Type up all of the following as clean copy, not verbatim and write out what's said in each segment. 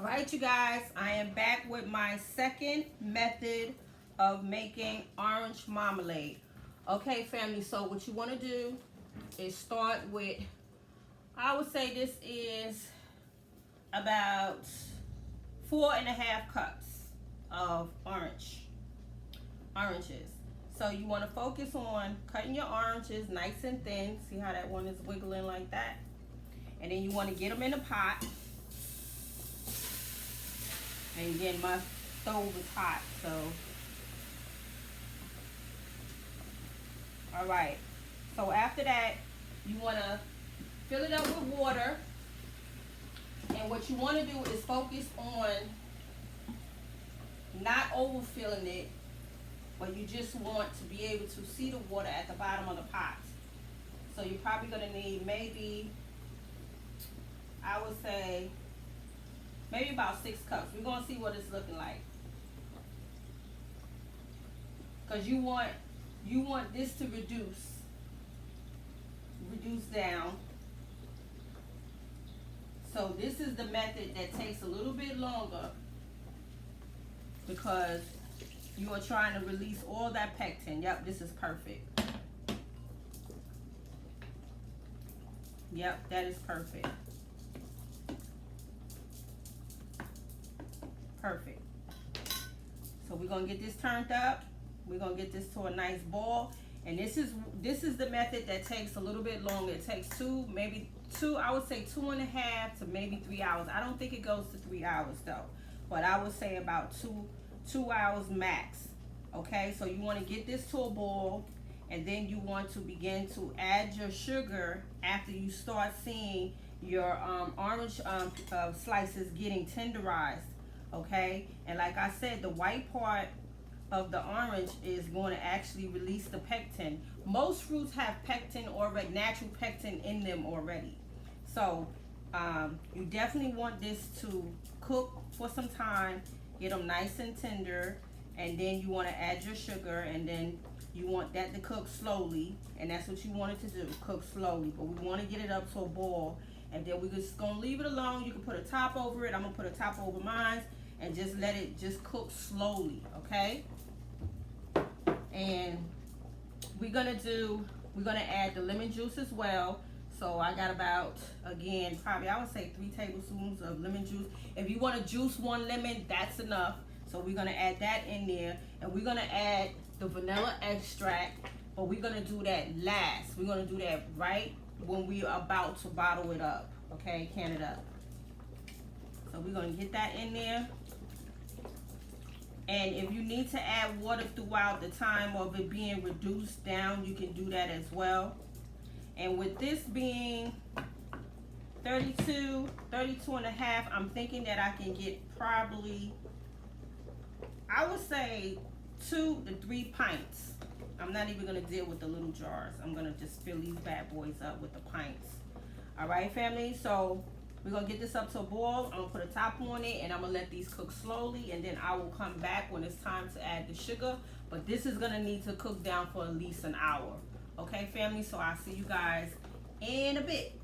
All right, you guys, I am back with my second method of making orange marmalade. Okay, family, so what you want to do is start with, I would say this is about 4.5 cups of oranges. So you want to focus on cutting your oranges nice and thin. See how that one is wiggling like that? And then you want to get them in a pot. And again, my stove is hot, so. All right. So after that, you want to fill it up with water. And what you want to do is focus on not overfilling it, but you just want to be able to see the water at the bottom of the pot. So you're probably going to need maybe, I would say, maybe about 6 cups. We're going to see what it's looking like. Because you want this to reduce down. So this is the method that takes a little bit longer because you are trying to release all that pectin. Yep, this is perfect. Yep, that is perfect. Perfect. So we're gonna get this turned up. We're gonna get this to a nice ball. And this is the method that takes a little bit longer. It takes maybe two, I would say 2.5 to maybe 3 hours. I don't think it goes to 3 hours though. But I would say about two hours max. Okay, so you want to get this to a ball, and then you want to begin to add your sugar after you start seeing your orange slices getting tenderized. Okay, and like I said, the white part of the orange is going to actually release the pectin. Most fruits have pectin already, natural pectin in them already. So you definitely want this to cook for some time, get them nice and tender, and then you want to add your sugar, and then you want that to cook slowly, and that's what you want it to do, cook slowly. But we want to get it up to a ball, and then we're just going to leave it alone. You can put a top over it. I'm going to put a top over mine and just let it just cook slowly, okay? And we're gonna add the lemon juice as well. So I got about, again, probably I would say 3 tablespoons of lemon juice. If you want to juice 1 lemon, that's enough. So we're gonna add that in there, and we're gonna add the vanilla extract, but we're gonna do that last. We're gonna do that right when we're about to bottle it up, okay, can it up. So we're gonna get that in there. And if you need to add water throughout the time of it being reduced down, you can do that as well. And with this being 32 and a half, I'm thinking that I can get probably, I would say 2 to 3 pints. I'm not even gonna deal with the little jars. I'm gonna just fill these bad boys up with the pints. All right, family, so we're gonna get this up to a boil. I'm gonna put a top on it, and I'm gonna let these cook slowly, and then I will come back when it's time to add the sugar. But this is gonna need to cook down for at least an hour. Okay, family, so I'll see you guys in a bit.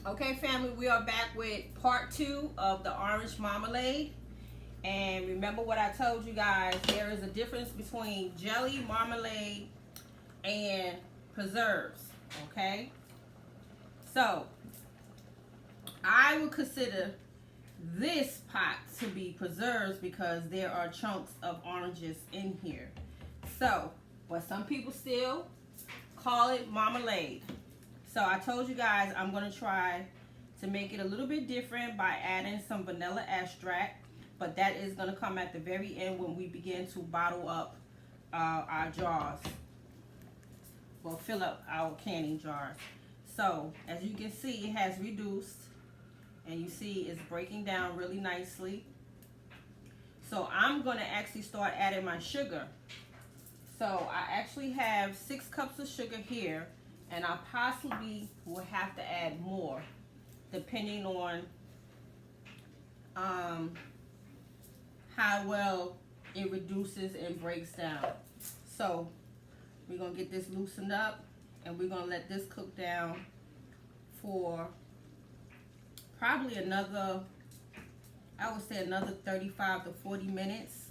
Okay, family, we are back with part 2 of the orange marmalade. And remember what I told you guys, there is a difference between jelly, marmalade, and preserves. Okay, so I would consider this pot to be preserves because there are chunks of oranges in here. So, but some people still call it marmalade. So I told you guys I'm going to try to make it a little bit different by adding some vanilla extract, but that is going to come at the very end when we begin to bottle up our jars, or fill up our canning jars. So as you can see, it has reduced, and you see it's breaking down really nicely. So I'm going to actually start adding my sugar. So I actually have 6 cups of sugar here, and I possibly will have to add more depending on how well it reduces and breaks down. So we're going to get this loosened up, and we're going to let this cook down for probably another, I would say another 35 to 40 minutes,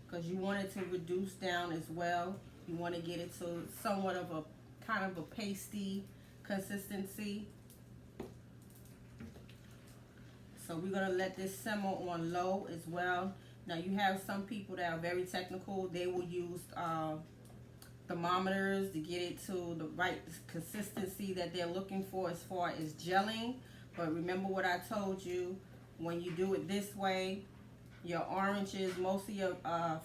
because you want it to reduce down as well. You want to get it to somewhat of a kind of a pasty consistency. So we're going to let this simmer on low as well. Now you have some people that are very technical. They will use thermometers to get it to the right consistency that they're looking for as far as gelling. But remember what I told you, when you do it this way, your oranges, most of your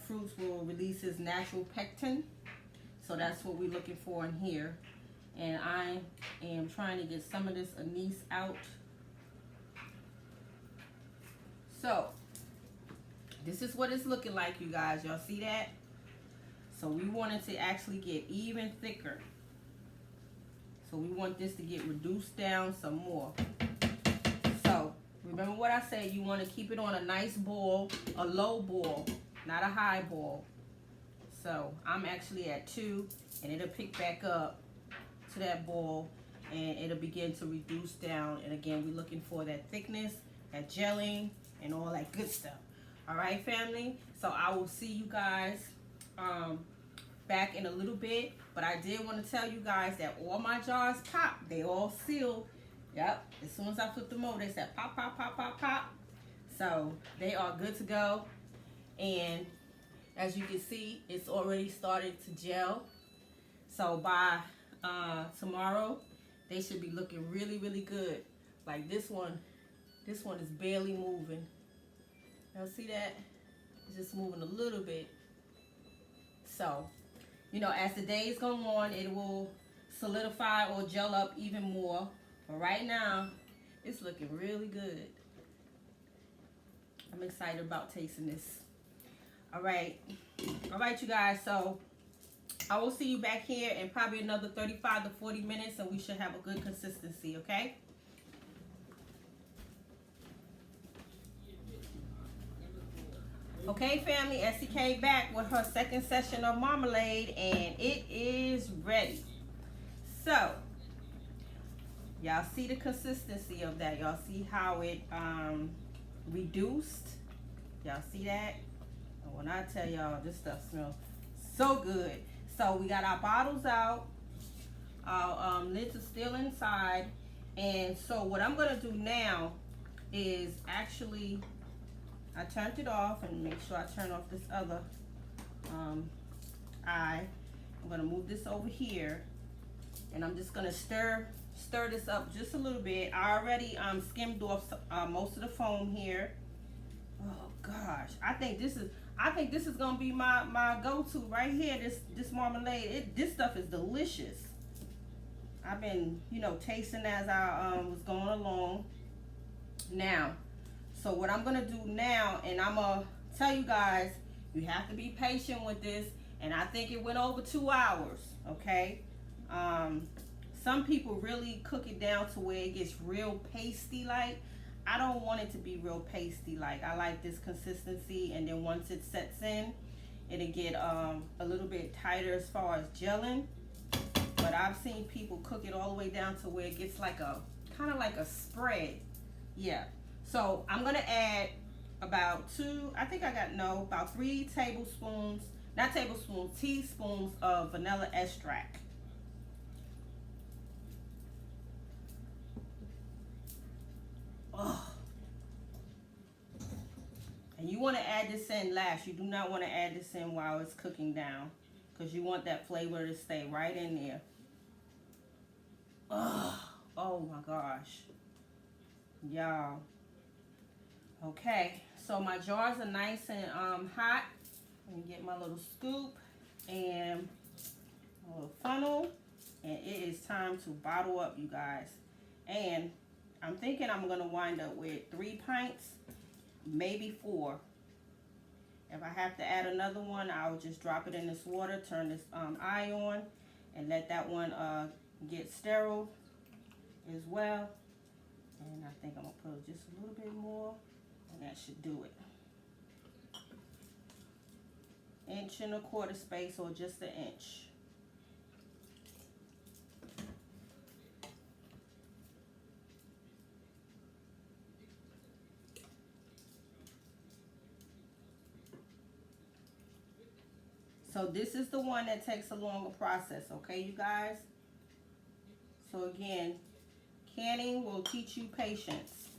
fruits will release its natural pectin. So that's what we're looking for in here. And I am trying to get some of this anise out. So this is what it's looking like, you guys. Y'all see that? So we want it to actually get even thicker. So we want this to get reduced down some more. So remember what I said, you want to keep it on a nice boil, a low boil, not a high boil. So I'm actually at 2, and it'll pick back up to that boil, and it'll begin to reduce down. And again, we're looking for that thickness, that gelling, and all that good stuff. All right, family. So I will see you guys back in a little bit. But I did want to tell you guys that all my jars pop. They all sealed. Yep. As soon as I flip them over, they said pop, pop, pop, pop, pop. So they are good to go. And as you can see, it's already started to gel. So by tomorrow, they should be looking really, really good. Like this one is barely moving. Y'all see that? It's just moving a little bit. So, you know, as the days go on, it will solidify or gel up even more. But right now, it's looking really good. I'm excited about tasting this. All right, you guys. So I will see you back here in probably another 35 to 40 minutes, and we should have a good consistency. Okay. Okay, family, SCK back with her second session of marmalade, and it is ready. So, y'all see the consistency of that. Y'all see how it reduced. Y'all see that? And when I tell y'all, this stuff smells so good. So we got our bottles out. Our lids are still inside. And so what I'm going to do now is actually, I turned it off, and make sure I turn off this other eye. I'm going to move this over here, and I'm just going to stir this up just a little bit. I already skimmed off most of the foam here. Oh gosh, I think this is going to be my go-to right here. This marmalade. This stuff is delicious. I've been, you know, tasting as I was going along. Now, so what I'm gonna do now, and I'm gonna tell you guys, you have to be patient with this. And I think it went over 2 hours. Okay. Some people really cook it down to where it gets real pasty like. I don't want it to be real pasty like. I like this consistency, and then once it sets in, it'll get a little bit tighter as far as gelling. But I've seen people cook it all the way down to where it gets like a kind of like a spread. Yeah. So I'm gonna add about about 3 tablespoons, not tablespoons, teaspoons of vanilla extract. Oh. And you want to add this in last. You do not want to add this in while it's cooking down, because you want that flavor to stay right in there. Oh my gosh, y'all. Okay, so my jars are nice and hot. Let me get my little scoop and a little funnel, and it is time to bottle up, you guys. And I'm thinking I'm gonna wind up with 3 pints, maybe 4. If I have to add another one, I'll just drop it in this water, turn this eye on, and let that one get sterile as well. And I think I'm gonna put just a little bit more, and that should do it. 1.25 inch space, or just 1 inch. So this is the one that takes a longer process, okay, you guys? So again, canning will teach you patience.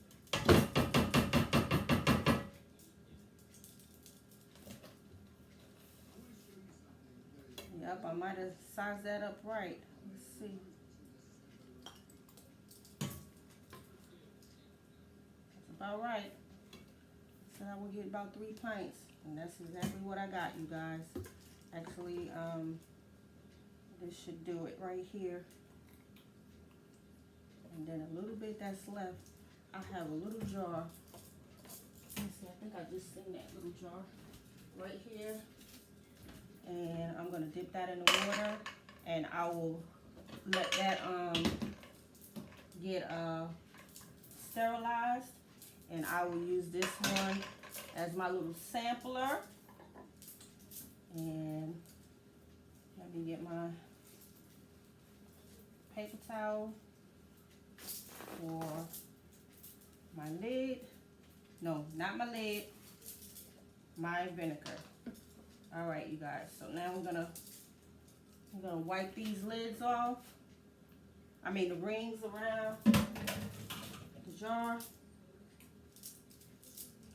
Yep, I might have sized that up right. Let's see. That's about right. So I will get about 3 pints, and that's exactly what I got, you guys. Actually, this should do it right here. And then a little bit that's left, I have a little jar. Let me see, I think I just seen that little jar right here. And I'm gonna dip that in the water, and I will let that get sterilized. And I will use this one as my little sampler. And let me get my paper towel for my lid. No, not my lid, my vinegar. All right, you guys. So now I'm gonna wipe these lids off. I mean the rings around the jar.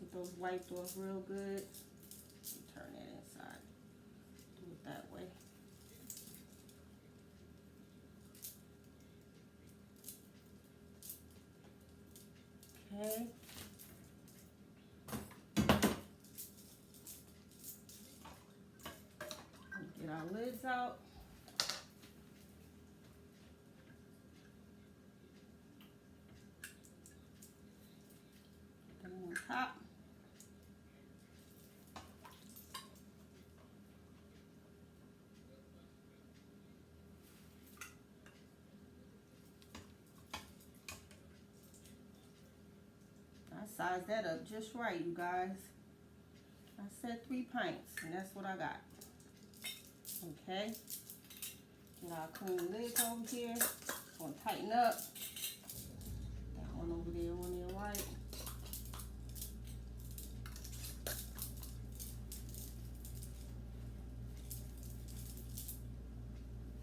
Get those wiped off real good. Turn that inside. Do it that way. Okay. Get our lids out. Put them on top. I sized that up just right, you guys. I said 3 pints, and that's what I got. Okay. Get our clean lids over here. Gonna tighten up. That one over there on your right.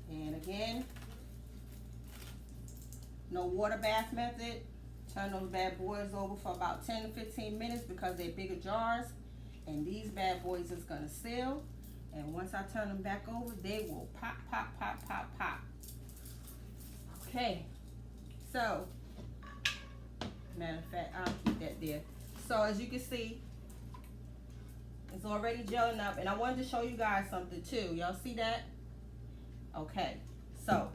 And again, no water bath method. Turn those bad boys over for about 10 to 15 minutes because they're bigger jars. And these bad boys is gonna seal. And once I turn them back over, they will pop, pop, pop, pop, pop. Okay, so, matter of fact, I'll keep that there. So as you can see, it's already gelling up. And I wanted to show you guys something too. Y'all see that? Okay, so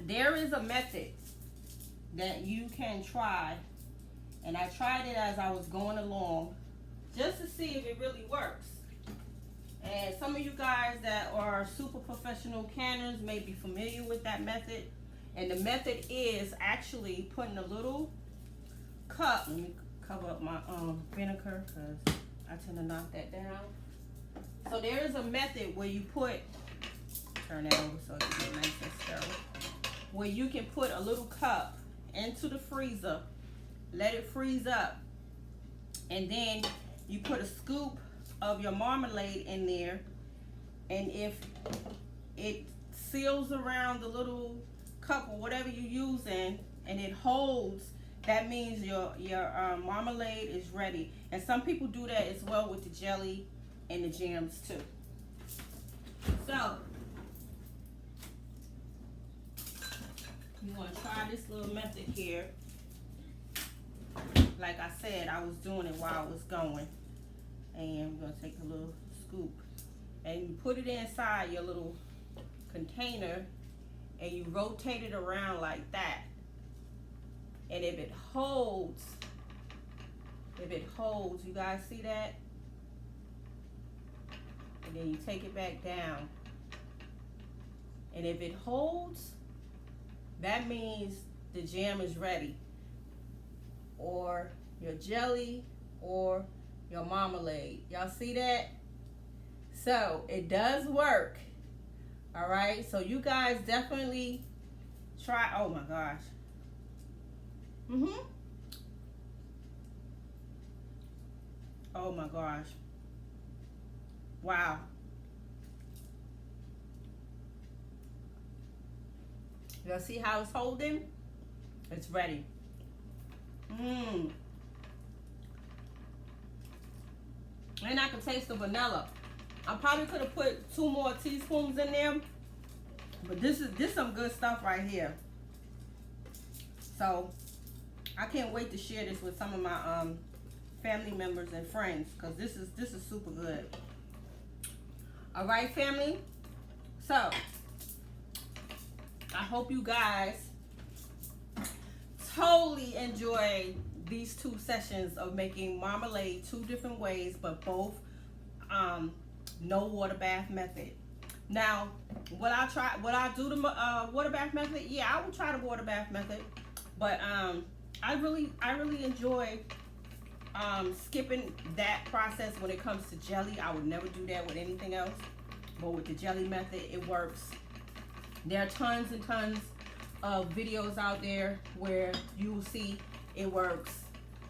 there is a method that you can try. And I tried it as I was going along just to see if it really works. And some of you guys that are super professional canners may be familiar with that method. And the method is actually putting a little cup. Let me cover up my vinegar because I tend to knock that down. So there is a method where you put, turn that over so it can get nice and sterile, where you can put a little cup into the freezer. Let it freeze up. And then you put a scoop of your marmalade in there. And if it seals around the little cup or whatever you're using and it holds, that means your marmalade is ready. And some people do that as well with the jelly and the jams too. So you want to try this little method here. Like I said, I was doing it while I was going. And I'm going to take a little scoop and you put it inside your little container and you rotate it around like that. And if it holds, you guys see that? And then you take it back down. And if it holds, that means the jam is ready. Or your jelly or your marmalade. Y'all see that? So it does work. All right, so you guys definitely try. Oh my gosh. Oh my gosh. Wow. Y'all see how it's holding? It's ready. And I can taste the vanilla. I probably could have put 2 more teaspoons in there, but this is some good stuff right here. So I can't wait to share this with some of my family members and friends, because this is super good. All right, family. So I hope you guys totally enjoyed these 2 sessions of making marmalade 2 different ways, but both no water bath method. Now, would I do the water bath method? Yeah, I would try the water bath method, but I really enjoy skipping that process when it comes to jelly. I would never do that with anything else, but with the jelly method, it works. There are tons and tons of videos out there where you will see it works.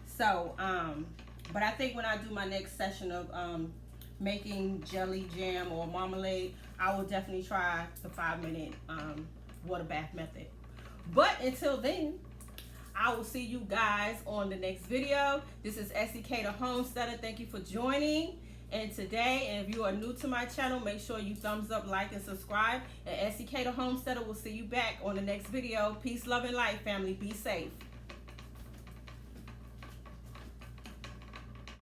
So, but I think when I do my next session of making jelly, jam, or marmalade, I will definitely try the 5-minute water bath method. But until then, I will see you guys on the next video. This is SEK the Homesteader. Thank you for joining. And today, and if you are new to my channel, make sure you thumbs up, like, and subscribe. And SEK the Homesteader will see you back on the next video. Peace, love, and light, family. Be safe.